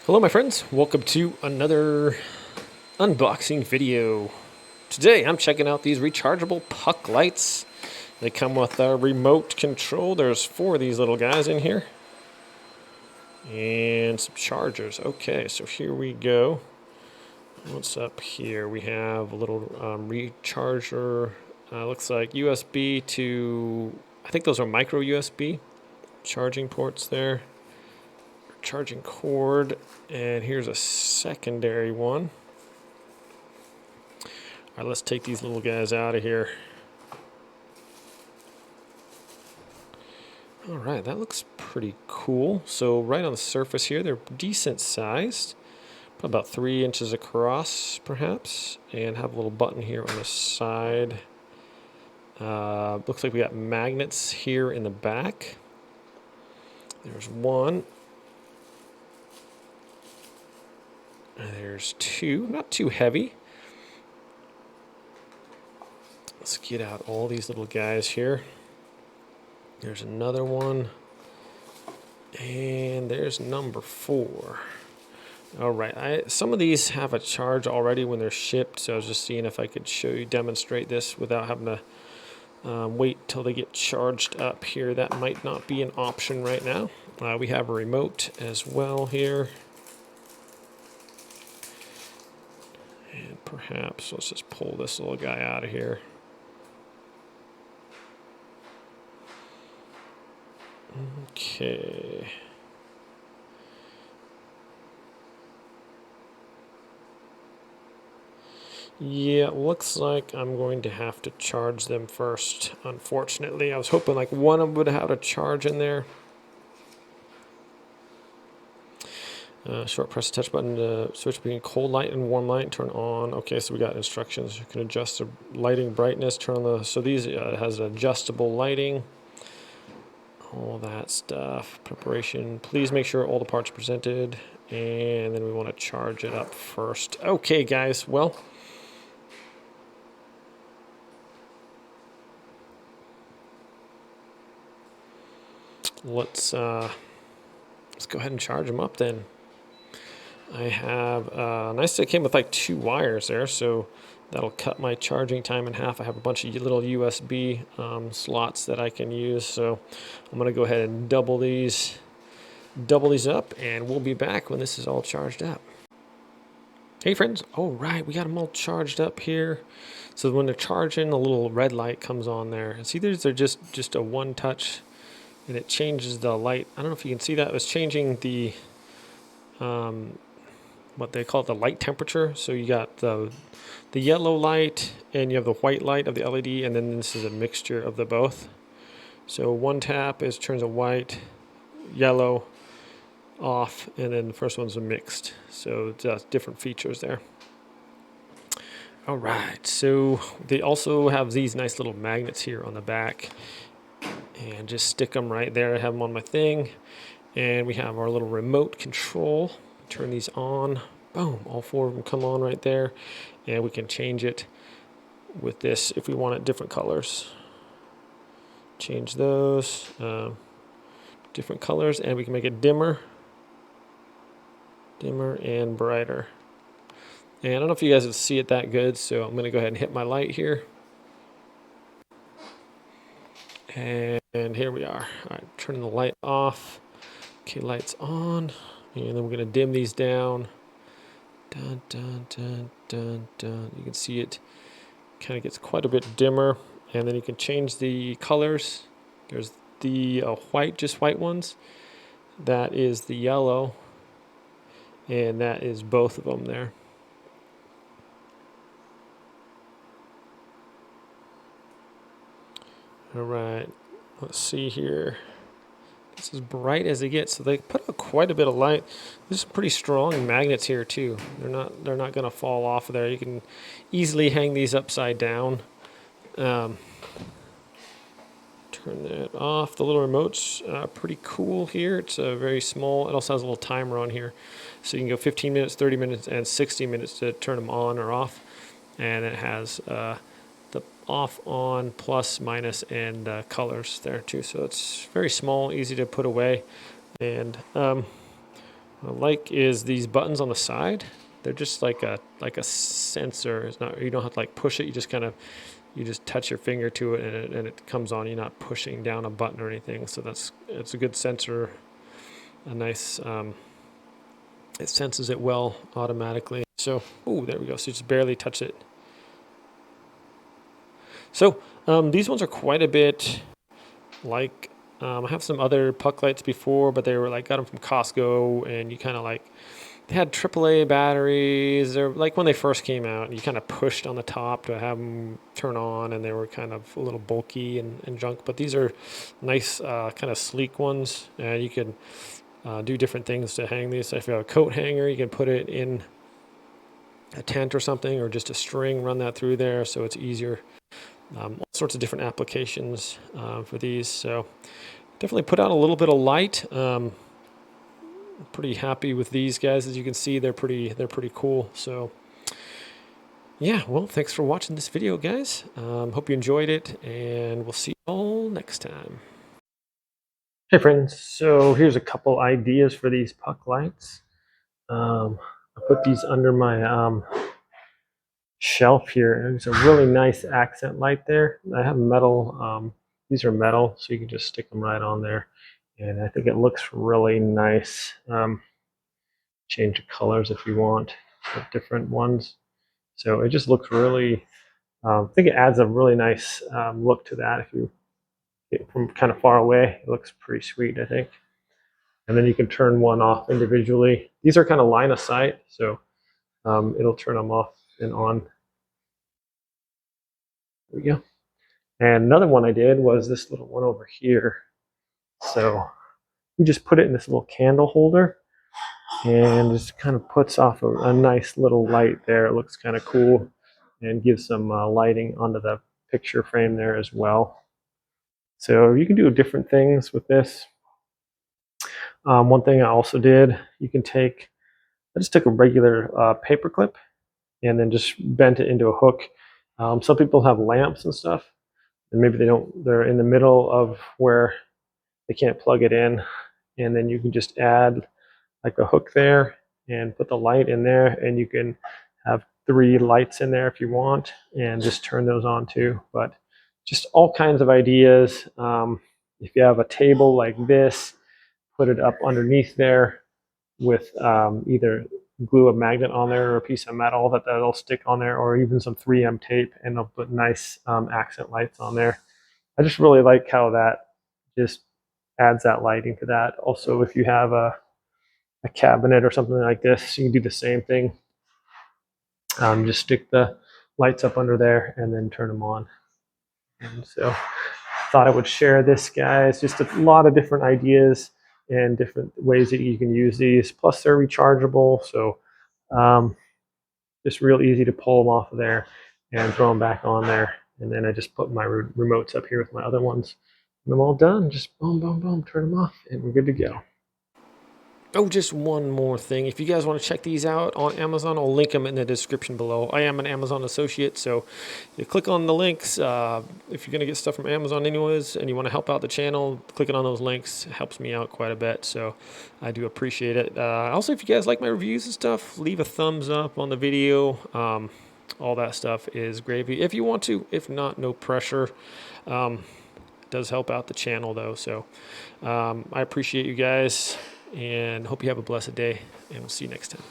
Hello my friends, welcome to another unboxing video. Today I'm checking out these rechargeable puck lights. They come with a remote control. There's 4 of these little guys in here. And some chargers. Okay, so here we go. What's up here? We have a little recharger. Looks like USB to, I think those are micro USB charging ports there. Charging cord, and here's a secondary one. All right, let's take these little guys out of here. All right, that looks pretty cool. So right on the surface here, they're decent sized, about 3 inches across perhaps, and have a little button here on the side. Looks like we got magnets here in the back. There's one. There's 2, not too heavy. Let's get out all these little guys here. There's another one. And there's number 4. All right, some of these have a charge already when they're shipped, so I was just seeing if I could demonstrate this without having to wait till they get charged up here. That might not be an option right now. We have a remote as well here. And perhaps let's just pull this little guy out of here. Okay. Yeah, looks like I'm going to have to charge them first, unfortunately. I was hoping like one of them would have a charge in there. Short press the touch button to switch between cold light and warm light. Turn on. Okay, so we got instructions. You can adjust the lighting brightness. Turn on the. So these has adjustable lighting. All that stuff. Preparation. Please make sure all the parts are presented, and then we want to charge it up first. Okay, guys. Well, let's go ahead and charge them up then. I have nice. It came with like 2 wires there, so that'll cut my charging time in half. I have a bunch of little USB slots that I can use, so I'm gonna go ahead and double these up, and we'll be back when this is all charged up. Hey friends, all right, we got them all charged up here. So when they're charging, a little red light comes on there, and see these are just a one touch, and it changes the light. I don't know if you can see that. It was changing the what they call it, the light temperature. So you got the yellow light and you have the white light of the LED, and then this is a mixture of the both. So one tap turns a white, yellow, off, and then the first one's a mixed. So it's different features there. All right, so they also have these nice little magnets here on the back, and just stick them right there. I have them on my thing, and we have our little remote control. Turn these on. Boom, all 4 of them come on right there, and we can change it with this if we want it different colors. Change those different colors, and we can make it dimmer and brighter. And I don't know if you guys can see it that good, so I'm going to go ahead and hit my light here. And here we are. All right, turning the light off. Okay, lights on. And then we're going to dim these down. Dun, dun, dun, dun, dun. You can see it kind of gets quite a bit dimmer. And then you can change the colors. There's the just white ones. That is the yellow. And that is both of them there. All right, let's see here. It's as bright as it gets, so they put out quite a bit of light. There's some pretty strong magnets here too. They're not going to fall off of there. You can easily hang these upside down. Turn that off. The little remote's pretty cool here. It's very small. It also has a little timer on here, so you can go 15 minutes, 30 minutes, and 60 minutes to turn them on or off. And it has the off, on, plus, minus, and colors there too. So it's very small, easy to put away. And What I like is these buttons on the side. They're just like a sensor. It's not, you don't have to like push it. You just kind of, you just touch your finger to it and it comes on. You're not pushing down a button or anything. So it's a good sensor. A nice, it senses it well automatically. So, oh, there we go. So you just barely touch it. So these ones are quite a bit like, I have some other puck lights before, but they were like, got them from Costco, and you kind of like, they had AAA batteries. They're like when they first came out, you kind of pushed on the top to have them turn on, and they were kind of a little bulky and junk. But these are nice, kind of sleek ones, and you can do different things to hang these. So if you have a coat hanger, you can put it in a tent or something, or just a string, run that through there, so it's easier. All sorts of different applications for these. So definitely put out a little bit of light. Pretty happy with these guys. As you can see, they're pretty cool. So yeah, well, thanks for watching this video, guys. Hope you enjoyed it, and we'll see you all next time. Hey friends, so here's a couple ideas for these puck lights. I put these under my shelf here. There's a really nice accent light there. I have metal, these are metal, so you can just stick them right on there. And I think it looks really nice. Change the colors if you want, different ones. So it just looks really, I think it adds a really nice look to that. If you get from kind of far away, it looks pretty sweet, I think. And then you can turn one off individually. These are kind of line of sight, so it'll turn them off and on. There we go. And another one I did was this little one over here. So you just put it in this little candle holder, and just kind of puts off a nice little light there. It looks kind of cool and gives some lighting onto the picture frame there as well. So you can do different things with this. One thing I also did, I just took a regular paper clip and then just bent it into a hook. Some people have lamps and stuff, and maybe they're in the middle of where they can't plug it in, and then you can just add like a hook there and put the light in there, and you can have 3 lights in there if you want, and just turn those on too. But just all kinds of ideas. If you have a table like this, put it up underneath there with either glue a magnet on there or a piece of metal that'll stick on there, or even some 3M tape, and they'll put nice accent lights on there. I just really like how that just adds that lighting to that. Also, if you have a cabinet or something like this, you can do the same thing. Just stick the lights up under there and then turn them on. And so thought I would share this, guys. Just a lot of different ideas and different ways that you can use these. Plus they're rechargeable, so just real easy to pull them off of there and throw them back on there. And then I just put my remotes up here with my other ones. When I'm all done, just boom, boom, boom, turn them off, and we're good to go. Oh, just one more thing. If you guys want to check these out on Amazon, I'll link them in the description below. I am an Amazon associate, so you click on the links. If you're going to get stuff from Amazon anyways, and you want to help out the channel, clicking on those links helps me out quite a bit, so I do appreciate it. Also, if you guys like my reviews and stuff, leave a thumbs up on the video. All that stuff is gravy if you want to. If not, no pressure. It does help out the channel, though, so I appreciate you guys. And hope you have a blessed day, and we'll see you next time.